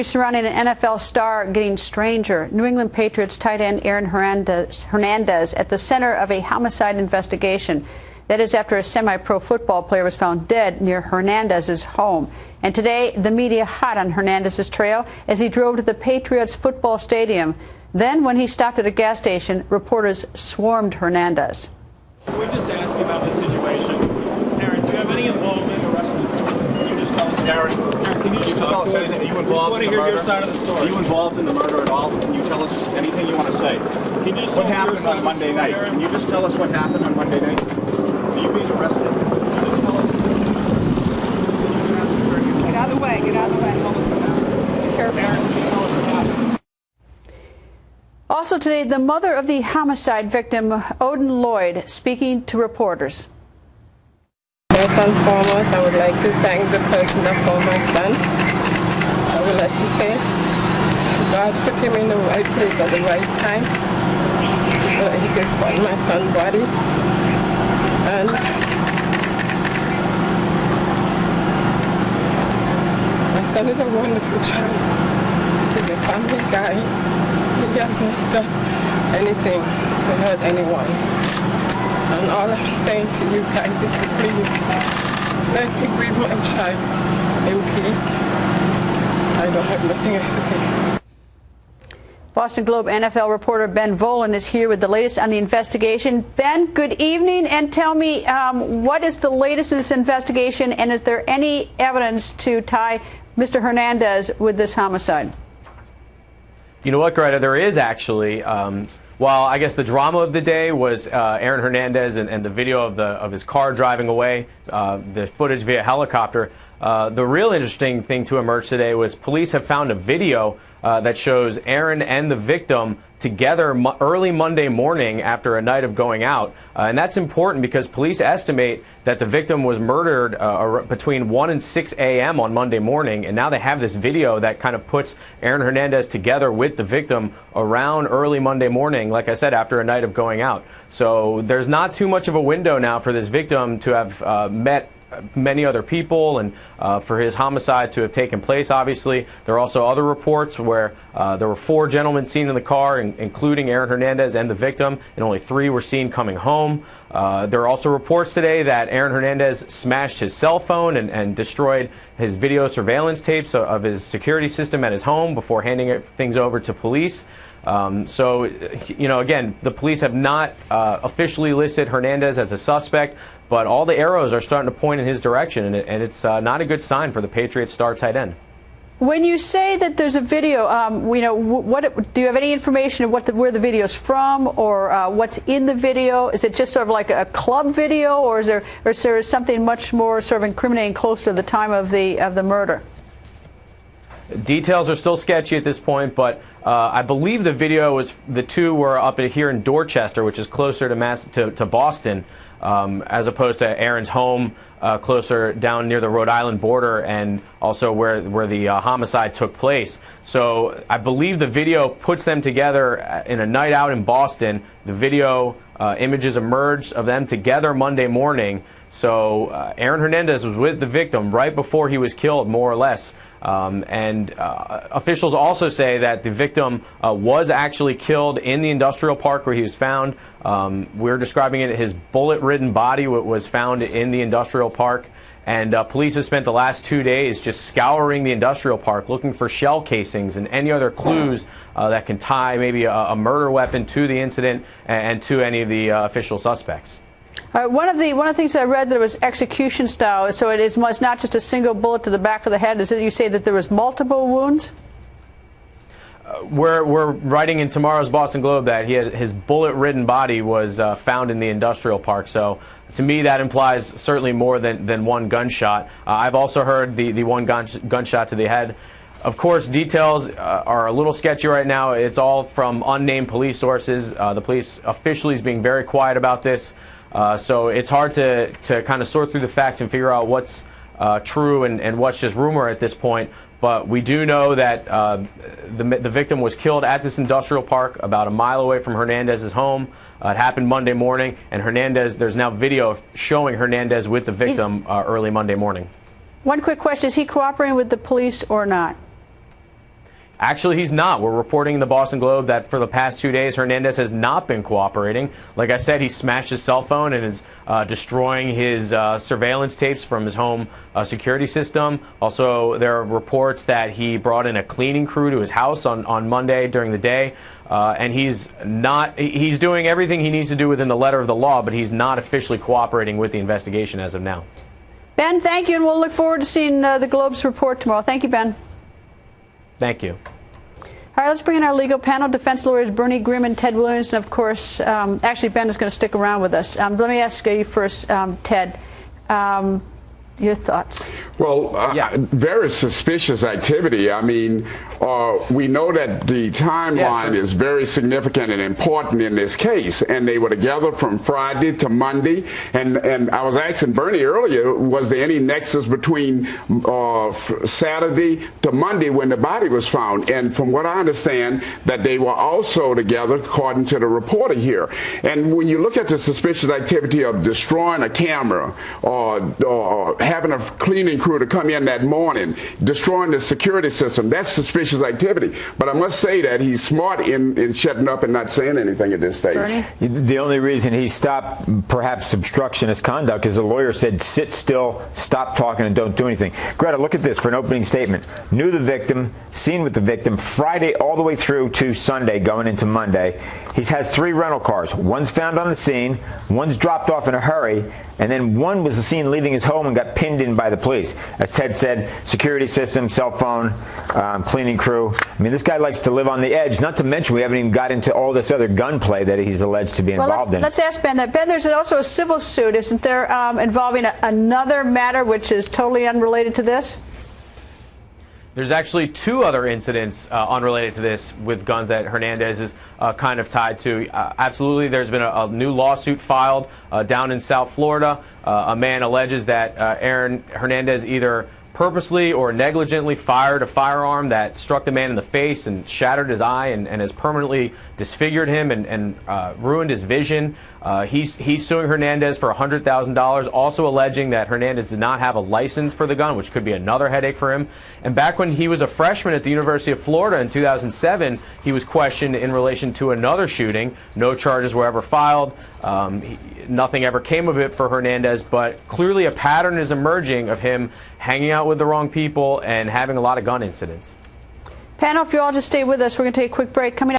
Surrounding an NFL star getting stranger. New England Patriots tight end Aaron Hernandez at the center of a homicide investigation. That is after a semi-pro football player was found dead near Hernandez's home. And today, the media hot on Hernandez's trail as he drove to the Patriots football stadium. Then, when he stopped at a gas station, reporters swarmed Hernandez. Can we just ask you about this situation? Aaron, do you have any involvement in the rest of the Can you just tell us, Aaron, can you just tell us anything? Are you involved in the murder? Your side of the story. Are you involved in the murder at all? Can you tell us anything you want to say? Can you just what happened on Monday night? Aaron? Can you just tell us what happened on Monday night? Are you being arrested? Can you just tell us? Get out of the way. Get out of the way. Be careful. Aaron, can you tell us what happened? Also today, the mother of the homicide victim, Odin Lloyd, speaking to reporters. First and foremost, I would like to thank the person that found my son. I would like to say God put him in the right place at the right time so that he could spot my son's body. And my son is a wonderful child. He's a family guy. He has not done anything to hurt anyone. And all I'm saying to you guys is to please let me grieve my child in peace. I don't have nothing else to say. Boston Globe NFL reporter Ben Volin is here with the latest on the investigation. Ben, good evening, and tell me what is the latest in this investigation, and is there any evidence to tie Mr. Hernandez with this homicide? You know what, Greta, there is actually. Well, I guess the drama of the day was Aaron Hernandez and the video of his car driving away, the footage via helicopter. The real interesting thing to emerge today was police have found a video that shows Aaron and the victim together early Monday morning after a night of going out. And that's important because police estimate that the victim was murdered between 1 and 6 a.m. on Monday morning. And now they have this video that kind of puts Aaron Hernandez together with the victim around early Monday morning, like I said, after a night of going out. So there's not too much of a window now for this victim to have met many other people and for his homicide to have taken place. Obviously, there are also other reports where there were 4 gentlemen seen in the car, including Aaron Hernandez and the victim, and only 3 were seen coming home. There are also reports today that Aaron Hernandez smashed his cell phone and destroyed his video surveillance tapes of his security system at his home before handing things over to police. So, you know, again, the police have not officially listed Hernandez as a suspect, but all the arrows are starting to point in his direction, and it's not a good sign for the Patriots star tight end. When you say that there's a video, you know, do you have any information of where the video's from, or what's in the video? Is it just sort of like a club video, or is there something much more sort of incriminating close to the time of the murder? Details are still sketchy at this point, but I believe the video was the 2 were up here in Dorchester, which is closer to Boston, as opposed to Aaron's home, closer down near the Rhode Island border, and also where the homicide took place. So I believe the video puts them together in a night out in Boston. The video images emerged of them together Monday morning. So Aaron Hernandez was with the victim right before he was killed, more or less. Officials also say that the victim was actually killed in the industrial park where he was found. We're describing it, his bullet-ridden body was found in the industrial park. And police have spent the last 2 days just scouring the industrial park, looking for shell casings and any other clues that can tie maybe a murder weapon to the incident and to any of the official suspects. One of the things I read that it was execution style, so it was not just a single bullet to the back of the head. Is it you say that there was multiple wounds? We're writing in tomorrow's Boston Globe that his bullet-ridden body was found in the industrial park. So to me, that implies certainly more than one gunshot. I've also heard the one gunshot to the head. Of course, details are a little sketchy right now. It's all from unnamed police sources. The police officially is being very quiet about this. So it's hard to kind of sort through the facts and figure out what's true and what's just rumor at this point. But we do know that the victim was killed at this industrial park about a mile away from Hernandez's home. It happened Monday morning, and Hernandez, there's now video showing Hernandez with the victim early Monday morning. One quick question, is he cooperating with the police or not? Actually, he's not. We're reporting in the Boston Globe that for the past 2 days, Hernandez has not been cooperating. Like I said, he smashed his cell phone and is destroying his surveillance tapes from his home security system. Also, there are reports that he brought in a cleaning crew to his house on Monday during the day. And he's doing everything he needs to do within the letter of the law, but he's not officially cooperating with the investigation as of now. Ben, thank you, and we'll look forward to seeing the Globe's report tomorrow. Thank you, Ben. Thank you. All right, let's bring in our legal panel, defense lawyers Bernie Grimm and Ted Williams. And, of course, actually, Ben is going to stick around with us. Let me ask you first, Ted. Your thoughts? Well, very suspicious activity. I mean, we know that the timeline is very significant and important in this case, and they were together from Friday to Monday. And I was asking Bernie earlier, was there any nexus between Saturday to Monday when the body was found? And from what I understand, that they were also together, according to the reporter here. And when you look at the suspicious activity of destroying a camera or having a cleaning crew to come in that morning, destroying the security system, that's suspicious activity. But I must say that he's smart in shutting up and not saying anything at this stage. Bernie? The only reason he stopped perhaps obstructionist conduct is the lawyer said, sit still, stop talking, and don't do anything. Greta, look at this for an opening statement. Knew the victim, seen with the victim Friday all the way through to Sunday going into Monday. He has 3 rental cars. One's found on the scene, one's dropped off in a hurry, and then one was seen leaving his home and got pinned in by the police. As Ted said, security system, cell phone, cleaning crew. I mean, this guy likes to live on the edge, not to mention we haven't even got into all this other gunplay that he's alleged to be involved in. Let's ask Ben that. Ben, there's also a civil suit, isn't there, involving another matter which is totally unrelated to this? There's actually 2 other incidents unrelated to this with guns that Hernandez is kind of tied to. Absolutely, there's been a new lawsuit filed down in South Florida. A man alleges that Aaron Hernandez either purposely or negligently fired a firearm that struck the man in the face and shattered his eye and has permanently disfigured him and ruined his vision. He's suing Hernandez for $100,000, also alleging that Hernandez did not have a license for the gun, which could be another headache for him. And back when he was a freshman at the University of Florida in 2007, he was questioned in relation to another shooting. No charges were ever filed. Nothing ever came of it for Hernandez, but clearly a pattern is emerging of him hanging out with the wrong people and having a lot of gun incidents. Panel, if you all just stay with us, we're going to take a quick break. Coming up.